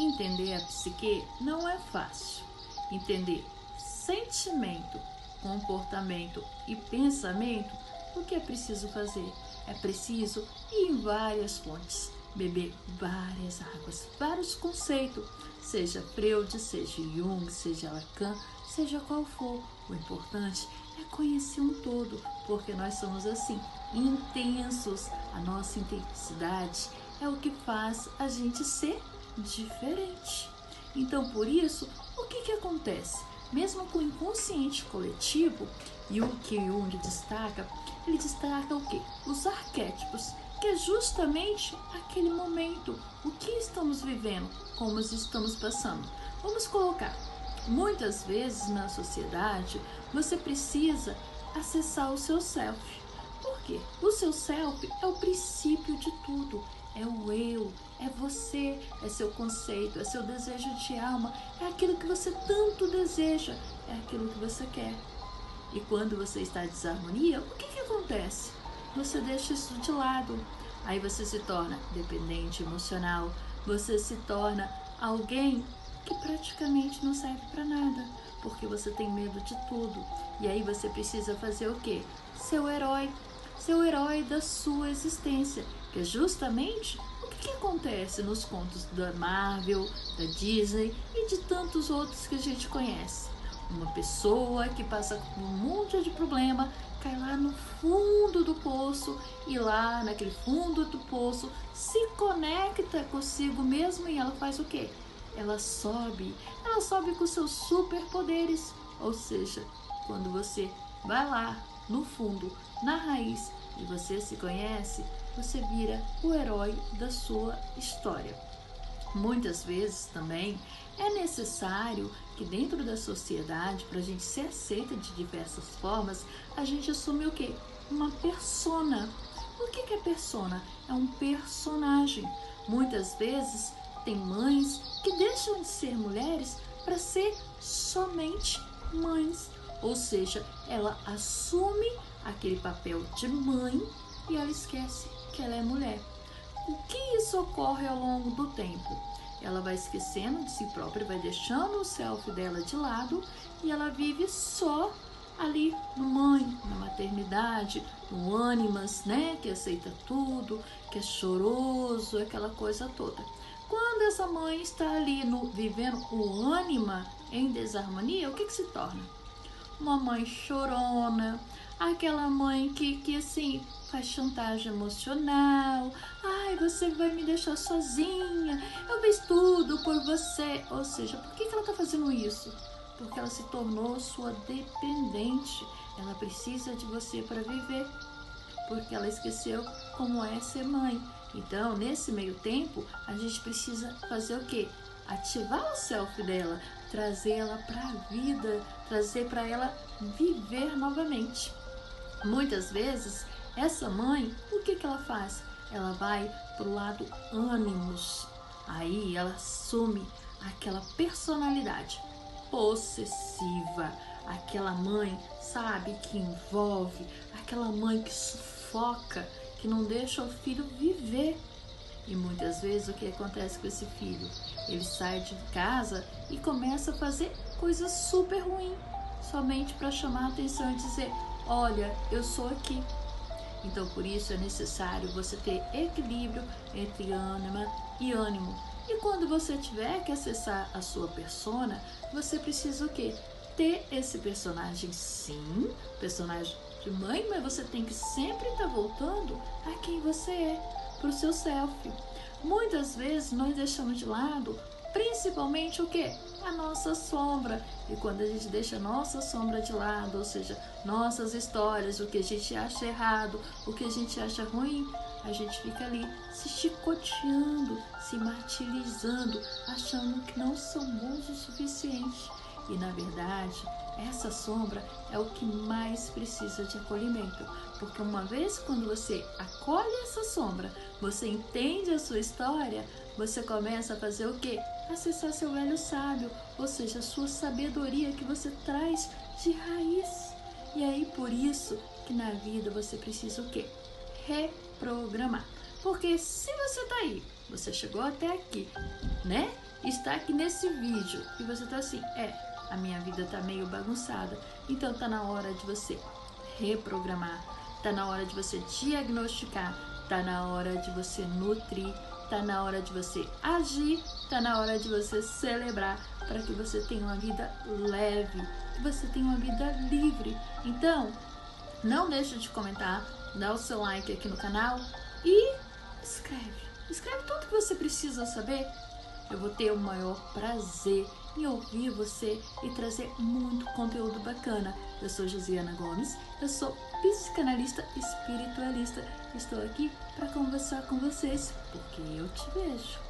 Entender a psique não é fácil. Entender sentimento, comportamento e pensamento, o que é preciso fazer? É preciso ir em várias fontes, beber várias águas, vários conceitos, seja Freud, seja Jung, seja Lacan, seja qual for. O importante é conhecer um todo, porque nós somos assim, intensos. A nossa intensidade é o que faz a gente ser diferente. Então, por isso, o que acontece? Mesmo com o inconsciente coletivo, e o que Jung destaca, ele destaca o quê? Os arquétipos, que é justamente aquele momento, o que estamos vivendo, como estamos passando. Vamos colocar, muitas vezes na sociedade, você precisa acessar o seu self. Por quê? O seu self é o princípio de tudo. É o eu, é você, é seu conceito, é seu desejo de alma, é aquilo que você tanto deseja, é aquilo que você quer. E quando você está em desarmonia, o que acontece? Você deixa isso de lado. Aí você se torna dependente emocional, você se torna alguém que praticamente não serve para nada, porque você tem medo de tudo. E aí você precisa fazer o quê? Seu herói da sua existência, que é justamente o que acontece nos contos da Marvel, da Disney e de tantos outros que a gente conhece. Uma pessoa que passa por um monte de problema, cai lá no fundo do poço e lá naquele fundo do poço se conecta consigo mesmo e ela faz o quê? Ela sobe com seus superpoderes. Ou seja, quando você vai lá no fundo, na raiz, e você se conhece, você vira o herói da sua história. Muitas vezes também é necessário que dentro da sociedade, para a gente ser aceita de diversas formas, a gente assume o quê? Uma persona. O que é persona? É um personagem. Muitas vezes tem mães que deixam de ser mulheres para ser somente mães. Ou seja, ela assume aquele papel de mãe e ela esquece que ela é mulher. O que isso ocorre ao longo do tempo? Ela vai esquecendo de si própria, vai deixando o self dela de lado e ela vive só ali no mãe, na maternidade, no ânimas, né? Que aceita tudo, que é choroso, aquela coisa toda. Quando essa mãe está ali vivendo o ânima em desarmonia, o que se torna? Uma mãe chorona, aquela mãe que assim faz chantagem emocional. Ai, você vai me deixar sozinha, eu fiz tudo por você. Ou seja, por que ela está fazendo isso? Porque ela se tornou sua dependente. Ela precisa de você para viver, porque ela esqueceu como é ser mãe. Então, nesse meio tempo, a gente precisa fazer o quê? Ativar o self dela, trazer ela para a vida, trazer para ela viver novamente. Muitas vezes, essa mãe, o que ela faz? Ela vai pro lado ânimos. Aí ela assume aquela personalidade possessiva, aquela mãe, sabe, que envolve, aquela mãe que sufoca, que não deixa o filho viver. E muitas vezes o que acontece com esse filho? Ele sai de casa e começa a fazer coisas super ruins, somente para chamar a atenção e dizer: olha, eu sou aqui. Então, por isso é necessário você ter equilíbrio entre ânima e ânimo. E quando você tiver que acessar a sua persona, você precisa o quê? Ter esse personagem, sim, personagem de mãe, mas você tem que sempre estar voltando a quem você é, para o seu self. Muitas vezes nós deixamos de lado, principalmente o quê? A nossa sombra. E quando a gente deixa a nossa sombra de lado, ou seja, nossas histórias, o que a gente acha errado, o que a gente acha ruim, a gente fica ali se chicoteando, se martirizando, achando que não somos o suficiente. E na verdade, essa sombra é o que mais precisa de acolhimento. Porque uma vez quando você acolhe essa sombra, você entende a sua história, você começa a fazer o quê? Acessar seu velho sábio, ou seja, a sua sabedoria que você traz de raiz. E aí por isso que na vida você precisa o quê? Reprogramar. Porque se você tá aí, você chegou até aqui, né? está aqui nesse vídeo e você tá assim, a minha vida tá meio bagunçada, então tá na hora de você reprogramar, tá na hora de você diagnosticar, tá na hora de você nutrir, tá na hora de você agir, tá na hora de você celebrar para que você tenha uma vida leve, que você tenha uma vida livre. Então, não deixa de comentar, dá o seu like aqui no canal e escreve tudo que você precisa saber. Eu vou ter o maior prazer em ouvir você e trazer muito conteúdo bacana. Eu sou Josiana Gomes, eu sou psicanalista espiritualista. Estou aqui para conversar com vocês, porque eu te vejo.